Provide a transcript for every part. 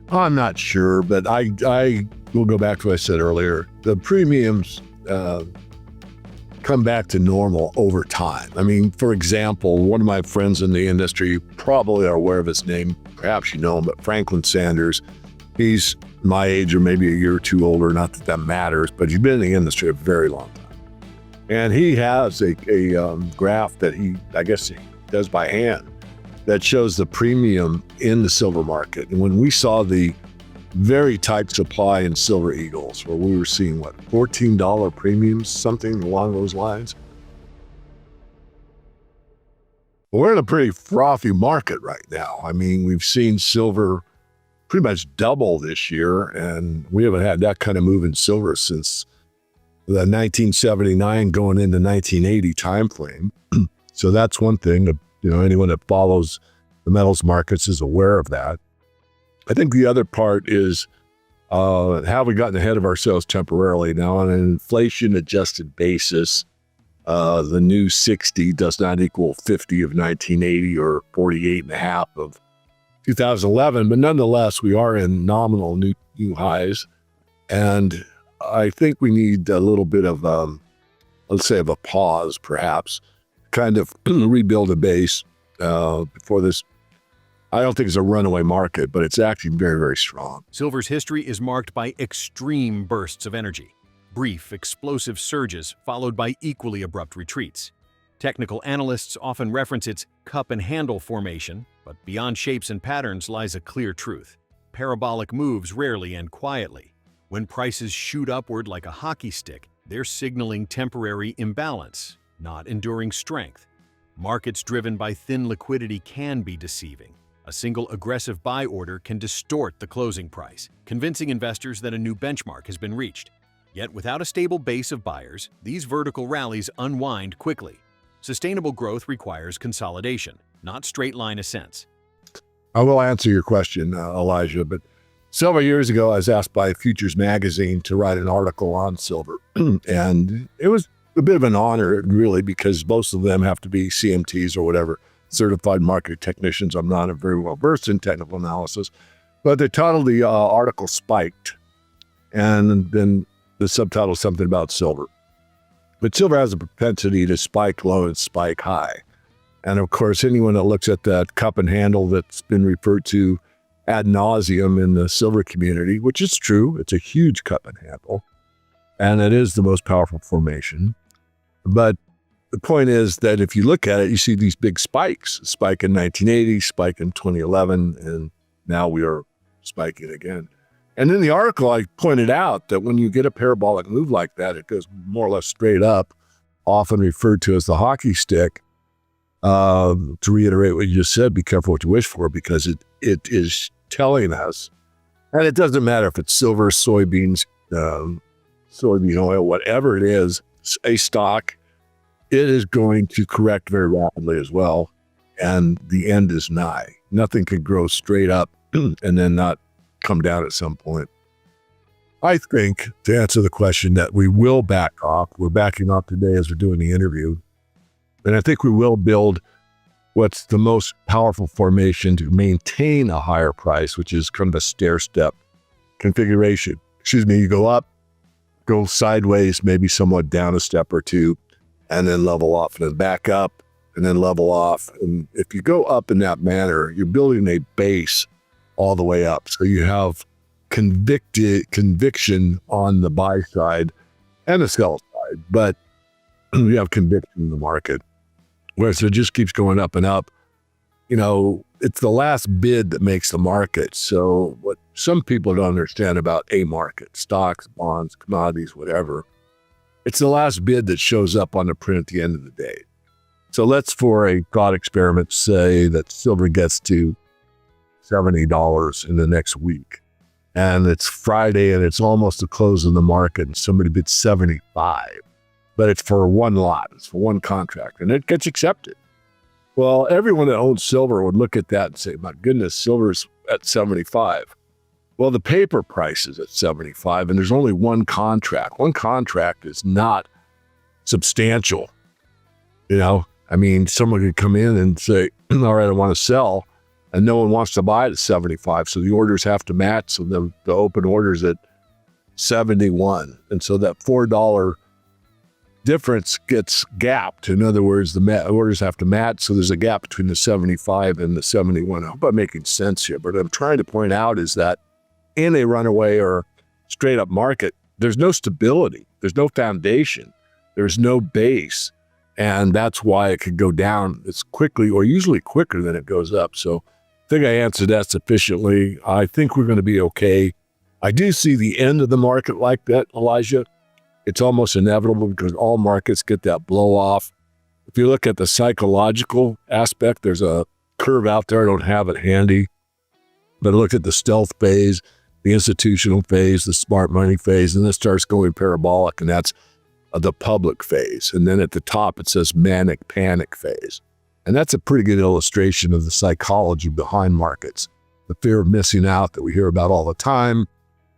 I'm not sure, but I will go back to what I said earlier. The premiums come back to normal over time. I mean, for example, one of my friends in the industry, you probably are aware of his name, perhaps you know him, but Franklin Sanders. He's my age or maybe a year or two older, not that that matters, but he's been in the industry a very long time. And he has a graph that I guess he does by hand that shows the premium in the silver market. And when we saw the very tight supply in Silver Eagles, where we were seeing, what, $14 premiums, something along those lines? We're in a pretty frothy market right now. I mean, we've seen silver pretty much double this year, and we haven't had that kind of move in silver since the 1979 going into 1980 timeframe. So that's one thing that, anyone that follows the metals markets is aware of that. I think the other part is, have we gotten ahead of ourselves temporarily? Now, on an inflation-adjusted basis, the new 60 does not equal 50 of 1980 or 48.5 of 2011, but nonetheless, we are in nominal new highs. And I think we need a little bit of, let's say, of a pause, perhaps, kind of rebuild a base before this. I don't think it's a runaway market, but it's actually very, very strong. Silver's history is marked by extreme bursts of energy, brief, explosive surges followed by equally abrupt retreats. Technical analysts often reference its cup and handle formation, but beyond shapes and patterns lies a clear truth. Parabolic moves rarely end quietly. When prices shoot upward like a hockey stick, they're signaling temporary imbalance, not enduring strength. Markets driven by thin liquidity can be deceiving. A single aggressive buy order can distort the closing price, convincing investors that a new benchmark has been reached. Yet without a stable base of buyers, these vertical rallies unwind quickly. Sustainable growth requires consolidation, not straight-line ascents. I will answer your question, Elijah, but several years ago, I was asked by Futures Magazine to write an article on silver. And it was a bit of an honor, really, because most of them have to be CMTs or whatever, certified market technicians. I'm not very well versed in technical analysis, but the title of the article Spiked, and then the subtitle is something about silver. But silver has a propensity to spike low and spike high. And of course, anyone that looks at that cup and handle that's been referred to ad nauseum in the silver community, which is true, it's a huge cup and handle, and it is the most powerful formation. But the point is that if you look at it, you see these big spikes, spike in 1980, spike in 2011, and now we are spiking again. And in the article, I pointed out that when you get a parabolic move like that, it goes more or less straight up, often referred to as the hockey stick. To reiterate what you just said, be careful what you wish for, because it is telling us, and it doesn't matter if it's silver, soybeans, soybean oil, whatever it is, a stock, it is going to correct very rapidly as well, and the end is nigh. Nothing can grow straight up and then not come down at some point. I think, to answer the question, that we will back off. We're backing off today as we're doing the interview. And I think we will build what's the most powerful formation to maintain a higher price, which is kind of a stair-step configuration. You go up, go sideways, maybe somewhat down a step or two, and then level off, and then back up, and then level off. And if you go up in that manner, you're building a base all the way up. So you have conviction on the buy side and the sell side, but you have conviction in the market. Whereas it just keeps going up and up. It's the last bid that makes the market. So what some people don't understand about a market, stocks, bonds, commodities, whatever, it's the last bid that shows up on the print at the end of the day. So let's, for a thought experiment, say that silver gets to $70 in the next week. And it's Friday and it's almost the close of the market and somebody bids 75. But it's for one lot, it's for one contract, and it gets accepted. Well, everyone that owns silver would look at that and say, my goodness, silver's at 75. Well, the paper price is at 75, and there's only one contract. One contract is not substantial. Someone could come in and say, all right, I want to sell. and no one wants to buy it at 75. So the orders have to match. So the open orders at 71. And so that $4 difference gets gapped. In other words, the orders have to match. So there's a gap between the 75 and the 71. I hope I'm making sense here. But what I'm trying to point out is that in a runaway or straight up market, there's no stability. There's no foundation. There's no base. And that's why it could go down as quickly or usually quicker than it goes up. So I think I answered that sufficiently. I think we're going to be okay. I do see the end of the market like that, Elijah. It's almost inevitable because all markets get that blow off. If you look at the psychological aspect, there's a curve out there. I don't have it handy. But look at the stealth phase, the institutional phase, the smart money phase, and then it starts going parabolic, and that's the public phase. And then at the top, it says manic panic phase. And that's a pretty good illustration of the psychology behind markets. The fear of missing out that we hear about all the time.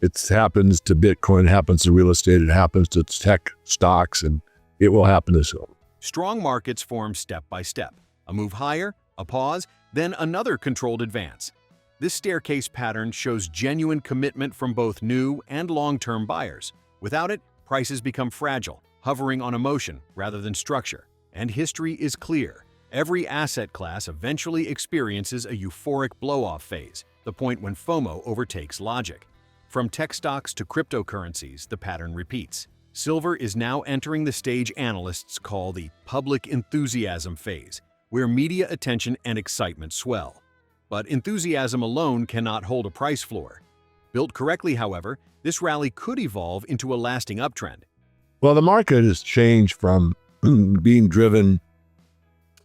It happens to Bitcoin, it happens to real estate, it happens to tech stocks, and it will happen to silver. Strong markets form step by step. A move higher, a pause, then another controlled advance. This staircase pattern shows genuine commitment from both new and long-term buyers. Without it, prices become fragile, hovering on emotion rather than structure. And history is clear. Every asset class eventually experiences a euphoric blow-off phase, the point when FOMO overtakes logic. From tech stocks to cryptocurrencies, the pattern repeats. Silver is now entering the stage analysts call the public enthusiasm phase, where media attention and excitement swell. But enthusiasm alone cannot hold a price floor. Built correctly, however, this rally could evolve into a lasting uptrend. Well, the market has changed from being driven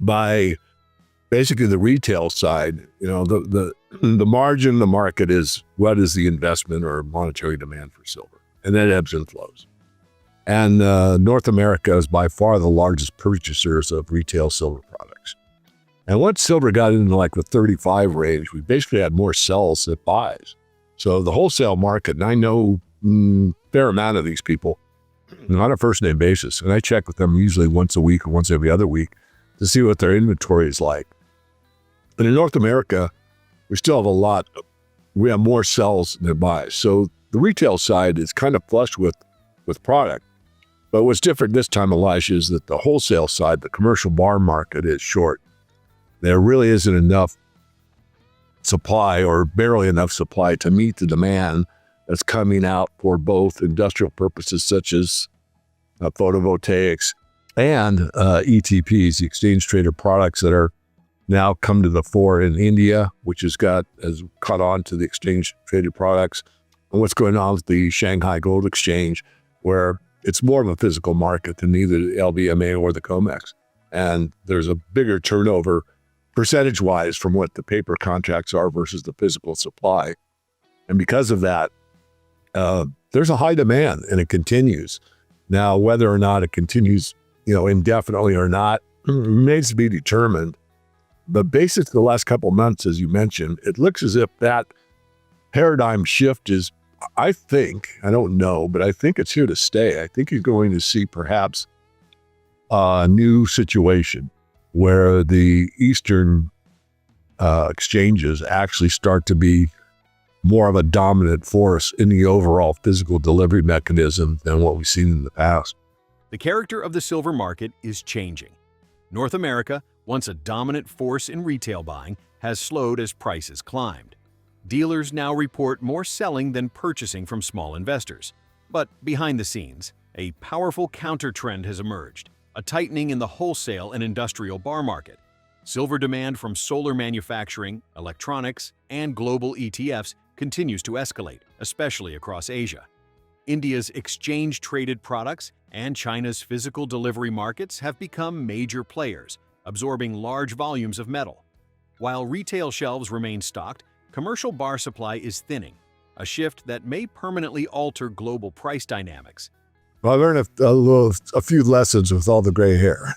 by basically the retail side. You know, the margin of the market is what is the investment or monetary demand for silver, and that ebbs and flows. And North America is by far the largest purchasers of retail silver products. And once silver got into like the 35 range, we basically had more sells than buys. So the wholesale market, and I know a fair amount of these people on a first name basis, and I check with them usually once a week or once every other week to see what their inventory is like. And in North America, we still have we have more sells than buys. So the retail side is kind of flush with product. But what's different this time, Elijah, is that the wholesale side, the commercial bar market, is short. There really isn't enough supply or barely enough supply to meet the demand that's coming out for both industrial purposes such as photovoltaics and ETPs, the exchange traded products that are now come to the fore in India, which has caught on to the exchange traded products, and what's going on with the Shanghai Gold Exchange, where it's more of a physical market than either the LBMA or the COMEX. And there's a bigger turnover percentage-wise from what the paper contracts are versus the physical supply. And because of that, there's a high demand, and it continues. Now, whether or not it continues, indefinitely or not, remains to be determined. But basically, the last couple of months, as you mentioned, it looks as if that paradigm shift is, I don't know, but I think it's here to stay. I think you're going to see perhaps a new situation where the Eastern exchanges actually start to be more of a dominant force in the overall physical delivery mechanism than what we've seen in the past. The character of the silver market is changing. North America, once a dominant force in retail buying, has slowed as prices climbed. Dealers now report more selling than purchasing from small investors. But behind the scenes, a powerful counter-trend has emerged, a tightening in the wholesale and industrial bar market. Silver demand from solar manufacturing, electronics, and global ETFs continues to escalate, especially across Asia. India's exchange-traded products and China's physical delivery markets have become major players, absorbing large volumes of metal. While retail shelves remain stocked, commercial bar supply is thinning, a shift that may permanently alter global price dynamics. Well, I learned a few lessons with all the gray hair.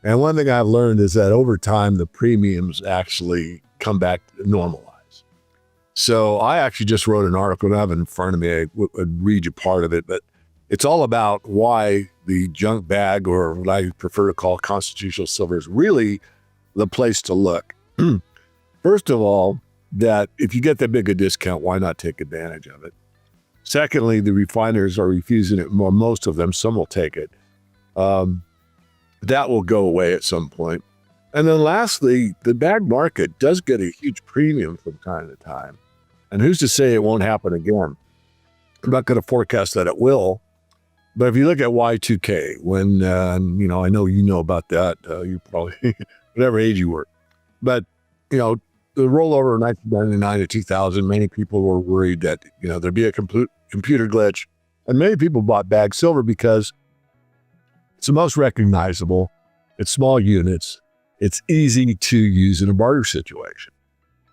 And one thing I've learned is that over time, the premiums actually come back to normalize. So I actually just wrote an article, and I have it in front of me. I would read you part of it, but it's all about why the junk bag, or what I prefer to call constitutional silver, is really the place to look. First of all, that if you get that big a discount, why not take advantage of it? Secondly, the refiners are refusing it. Well, most of them, some will take it. That will go away at some point. And then lastly, the bag market does get a huge premium from time to time. And who's to say it won't happen again? I'm not going to forecast that it will. But if you look at Y2K, when, I know you know about that, you probably, whatever age you were. But, the rollover of 1999 to 2000, many people were worried that, there'd be a computer glitch. And many people bought bag silver because it's the most recognizable. It's small units. It's easy to use in a barter situation.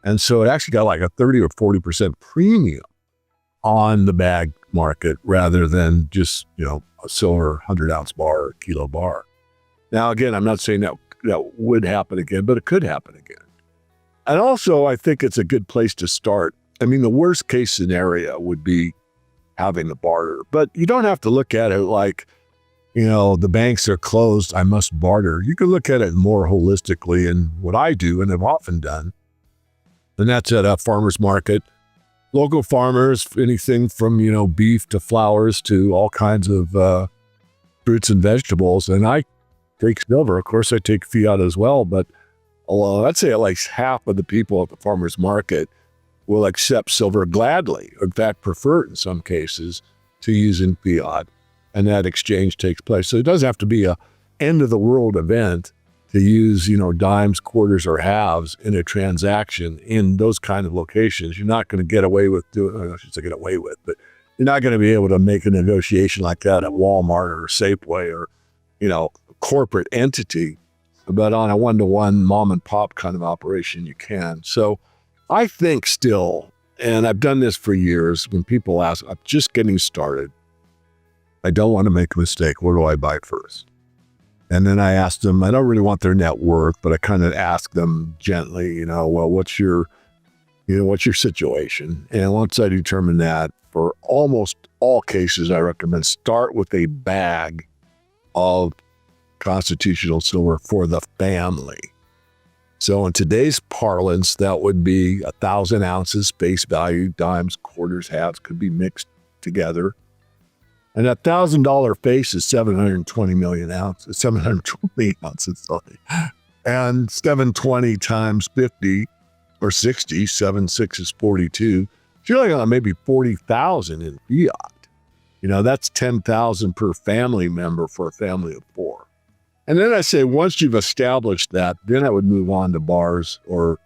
And so it actually got like a 30 or 40% premium on the bag market rather than just, a silver 100-ounce bar or kilo bar. Now, again, I'm not saying that would happen again, but it could happen again. And also, I think it's a good place to start. I mean, the worst case scenario would be having the barter, but you don't have to look at it like, the banks are closed, I must barter. You can look at it more holistically, and what I do and have often done, and that's at a farmer's market. Local farmers, anything from, beef to flowers to all kinds of fruits and vegetables. And I take silver. Of course, I take fiat as well, but I'd say at least half of the people at the farmer's market will accept silver gladly, in fact, prefer it in some cases to use in fiat. And that exchange takes place. So it doesn't have to be a end of the world event to use, dimes, quarters, or halves in a transaction in those kind of locations. You're not going to get away with doing, I should say get away with, but you're not going to be able to make a negotiation like that at Walmart or Safeway or, corporate entity. But on a one-to-one mom and pop kind of operation, you can. So I think still, and I've done this for years, when people ask, I'm just getting started. I don't want to make a mistake. What do I buy first? And then I asked them, I don't really want their net worth, but I kind of ask them gently, well, what's your situation? And once I determine that, for almost all cases, I recommend start with a bag of constitutional silver for the family. So in today's parlance, that would be 1,000 ounces face value, dimes, quarters, halves could be mixed together. And a $1,000 face is 720 ounces, sorry. And 720 times 50 or 60, 7/6 is 42. So you're looking at maybe 40,000 in fiat. That's 10,000 per family member for a family of 4. And then I say, once you've established that, then I would move on to bars or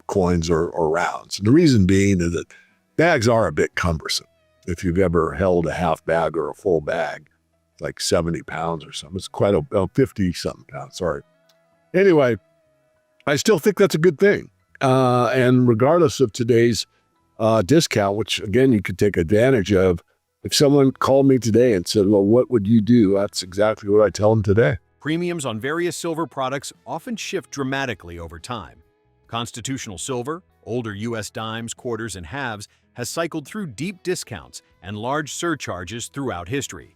coins or rounds. And the reason being is that bags are a bit cumbersome. If you've ever held a half bag or a full bag, like 70 pounds or something, it's quite 50-something pounds, sorry. Anyway, I still think that's a good thing. And regardless of today's discount, which again, you could take advantage of, if someone called me today and said, well, what would you do? That's exactly what I tell them today. Premiums on various silver products often shift dramatically over time. Constitutional silver, older U.S. dimes, quarters, and halves, has cycled through deep discounts and large surcharges throughout history.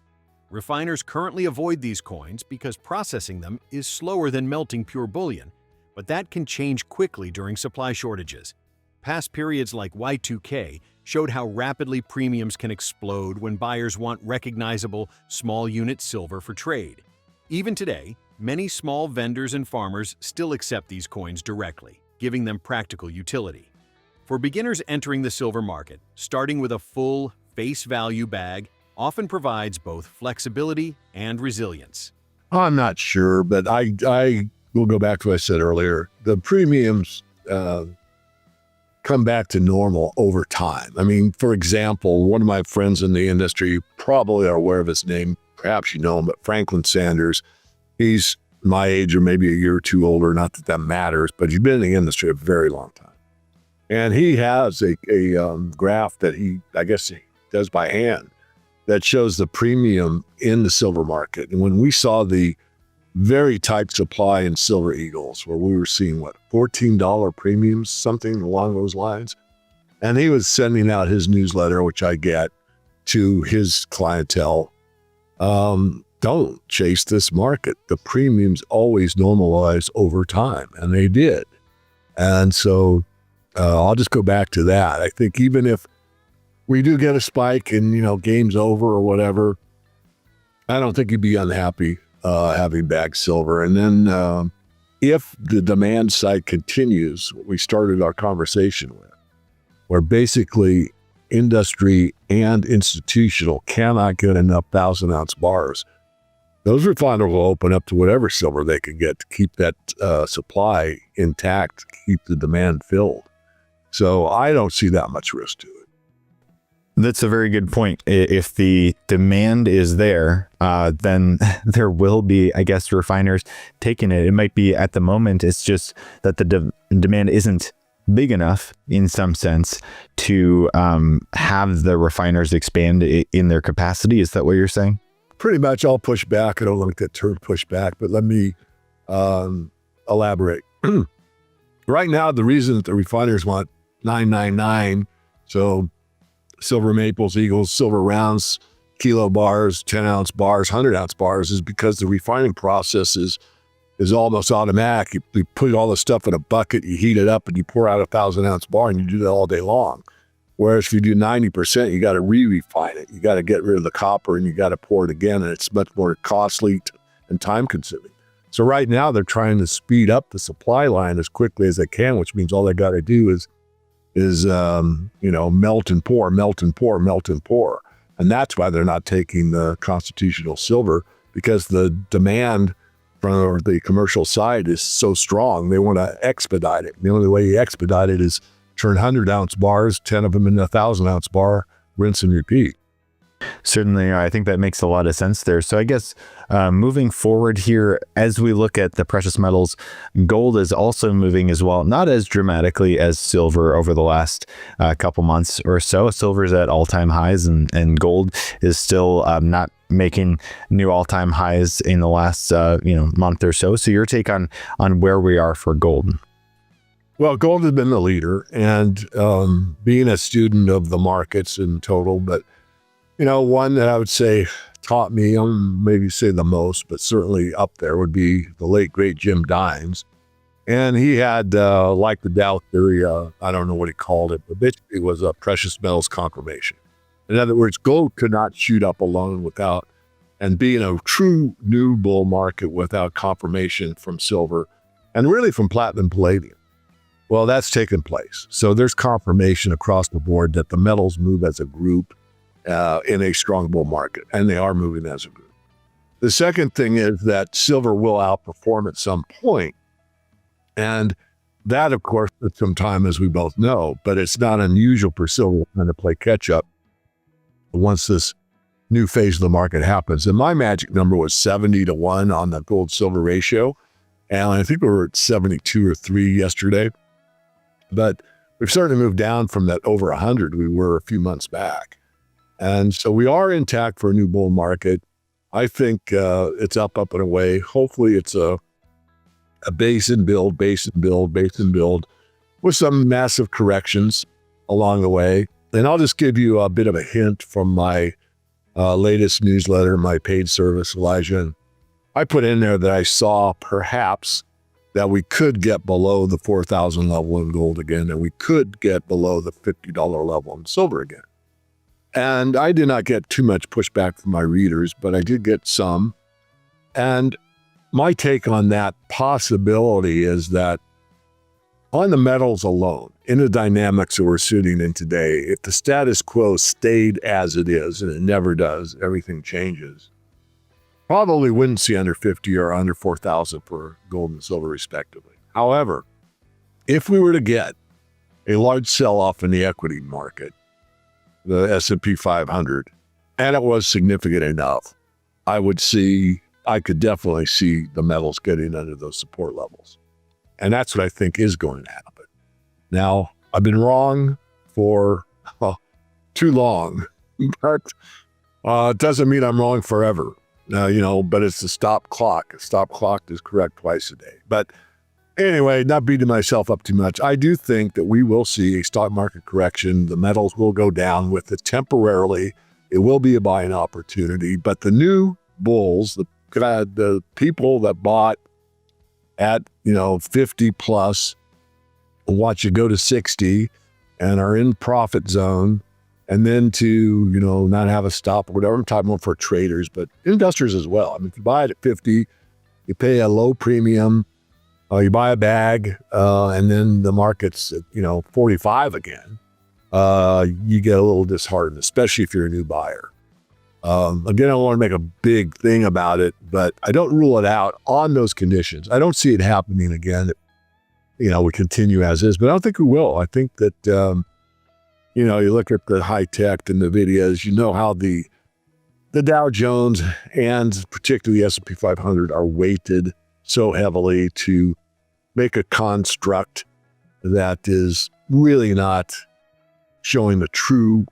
Refiners currently avoid these coins because processing them is slower than melting pure bullion, but that can change quickly during supply shortages. Past periods like Y2K showed how rapidly premiums can explode when buyers want recognizable, small-unit silver for trade. Even today, many small vendors and farmers still accept these coins directly, giving them practical utility. For beginners entering the silver market, starting with a full, face-value bag often provides both flexibility and resilience. I'm not sure, but I will go back to what I said earlier. The premiums come back to normal over time. I mean, for example, one of my friends in the industry, you probably are aware of his name, perhaps you know him, but Franklin Sanders, he's my age or maybe a year or two older, not that that matters, but he's been in the industry a very long time. And he has a graph that he does by hand that shows the premium in the silver market. And when we saw the very tight supply in Silver Eagles, where we were seeing, $14 premiums, something along those lines. And he was sending out his newsletter, which I get, to his clientele. Don't chase this market. The premiums always normalize over time, and they did. And so I'll just go back to that. I think even if we do get a spike and, game's over or whatever, I don't think you'd be unhappy having bagged silver. And then if the demand side continues, what we started our conversation with, where basically industry and institutional cannot get enough 1,000-ounce bars, those refiners will open up to whatever silver they can get to keep that supply intact, keep the demand filled. So I don't see that much risk to it. That's a very good point. If the demand is there, then there will be, I guess, refiners taking it. It might be at the moment, it's just that the demand isn't big enough in some sense to have the refiners expand in their capacity. Is that what you're saying? Pretty much. I'll push back. I don't like that term push back, but let me elaborate. Right now, the reason that the refiners want 999, so silver maples, eagles, silver rounds, kilo bars, 10-ounce bars, 100-ounce bars, is because the refining process is almost automatic. You put all the stuff in a bucket, you heat it up, and you pour out a 1,000-ounce bar, and you do that all day long. Whereas if you do 90%, you got to re-refine it. You got to get rid of the copper, and you got to pour it again, and it's much more costly and time-consuming. So right now, they're trying to speed up the supply line as quickly as they can, which means all they got to do is melt and pour, melt and pour, melt and pour. And that's why they're not taking the constitutional silver, because the demand from the commercial side is so strong. They want to expedite it. The only way you expedite it is turn 100-ounce bars, 10 of them in a 1,000-ounce bar, rinse and repeat. Certainly, I think that makes a lot of sense there. So I guess moving forward here, as we look at the precious metals, gold is also moving as well, not as dramatically as silver over the last couple months or so. Silver's at all-time highs, and gold is still not making new all-time highs in the last month or so. So your take on where we are for gold? Well, gold has been the leader, and being a student of the markets in total, but one that I would say taught me, maybe say the most, but certainly up there, would be the late, great Jim Dines. And he had, like the Dow theory, I don't know what he called it, but basically it was a precious metals confirmation. In other words, gold could not shoot up alone without, and be in a true new bull market without confirmation from silver and really from platinum palladium. Well, that's taken place. So there's confirmation across the board that the metals move as a group in a strong bull market, and they are moving as a group. The second thing is that silver will outperform at some point, and that, of course, took some time, as we both know, but it's not unusual for silver to play catch up once this new phase of the market happens. And my magic number was 70-1 on the gold-silver ratio, and I think we were at 72 or 3 yesterday, but we've started to move down from that over 100 we were a few months back. And so we are intact for a new bull market. I think it's up and away. Hopefully it's a base and build with some massive corrections along the way. And I'll just give you a bit of a hint from my latest newsletter, my paid service, Elijah. And I put in there that I saw perhaps that we could get below the 4,000 level in gold again, and we could get below the $50 level in silver again. And I did not get too much pushback from my readers, but I did get some. And my take on that possibility is that on the metals alone, in the dynamics that we're sitting in today, if the status quo stayed as it is, and it never does, everything changes, probably wouldn't see under 50 or under 4,000 for gold and silver respectively. However, if we were to get a large sell-off in the equity market, the S&P 500, and it was significant enough, I could definitely see the metals getting under those support levels. And that's what I think is going to happen. Now, I've been wrong for too long, but it doesn't mean I'm wrong forever. But it's a stop clock. A stop clock is correct twice a day. But anyway, not beating myself up too much. I do think that we will see a stock market correction. The metals will go down with it temporarily. It will be a buying opportunity. But the new bulls, the people that bought at 50 plus, watch it go to 60 and are in profit zone, and then to, not have a stop or whatever. I'm talking about for traders, but investors as well. I mean, if you buy it at 50, you pay a low premium, you buy a bag, and then the market's at, 45 again, you get a little disheartened, especially if you're a new buyer. Again, I don't want to make a big thing about it, but I don't rule it out on those conditions. I don't see it happening again. We continue as is, but I don't think we will. I think that, you look at the high tech and the NVIDIAs, how the Dow Jones and particularly the S&P 500 are weighted so heavily to make a construct that is really not showing the true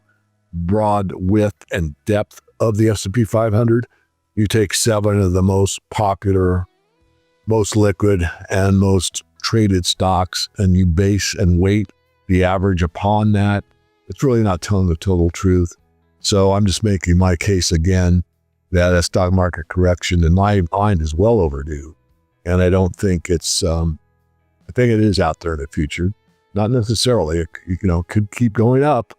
broad width and depth of the S&P 500. You take 7 of the most popular, most liquid, and most traded stocks, and you base and weight the average upon that. It's really not telling the total truth. So I'm just making my case again that a stock market correction in my mind is well overdue. And I don't think it's, I think it is out there in the future. Not necessarily, it could keep going up,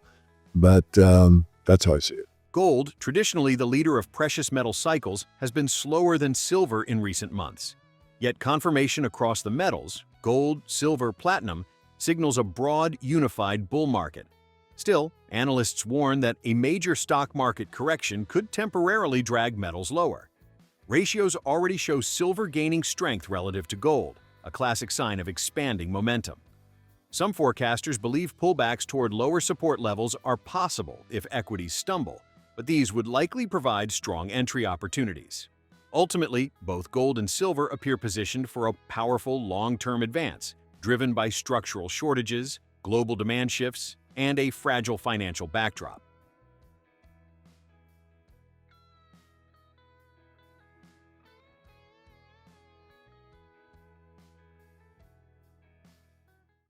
but that's how I see it. Gold, traditionally the leader of precious metal cycles, has been slower than silver in recent months. Yet confirmation across the metals, gold, silver, platinum, signals a broad, unified bull market. Still, analysts warn that a major stock market correction could temporarily drag metals lower. Ratios already show silver gaining strength relative to gold, a classic sign of expanding momentum. Some forecasters believe pullbacks toward lower support levels are possible if equities stumble, but these would likely provide strong entry opportunities. Ultimately, both gold and silver appear positioned for a powerful long-term advance, driven by structural shortages, global demand shifts, and a fragile financial backdrop.